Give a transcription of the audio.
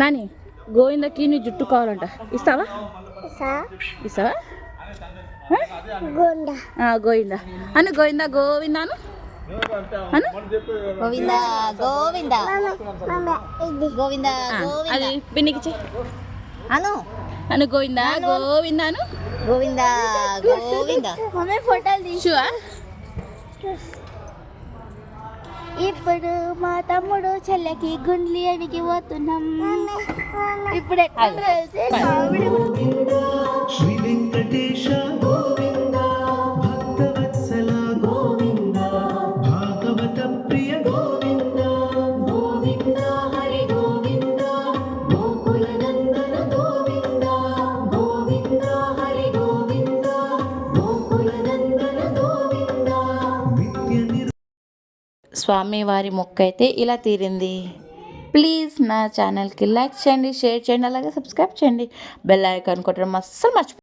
నాని గోవిందకి నీ జుట్టు కావాలంట, ఇస్తావా? ఇస్తావా? గోవిందా అను, గోవిందా గోవిందాను అను. గోవిందా గోవిందా గోవిందా అది పిన్నికి అను అను, గోవిందా గోవిందాను. గోవిందా గోవిందా ఫోటోలు తీసు. ఇప్పుడు మా తమ్ముడు చెల్లెకి గుండ్లి అడిగి పోతున్నాం. ఇప్పుడు శ్రీ వెంకటేశ గోవింద భక్తవత్సల గోవింద భాగవత ప్రియ గోవింద గోవింద హరి గోవింద గోకుల నందన గోవింద గోవింద హరి గోవింద గోకుల నందన గోవింద. స్వామివారి మొక్క అయితే ఇలా తీరింది. ప్లీజ్ నా ఛానల్కి లైక్ చేయండి, షేర్ చేయండి, అలాగే సబ్స్క్రైబ్ చేయండి. బెల్ ఐకాన్ కొట్టడం అస్సలు మర్చిపోండి.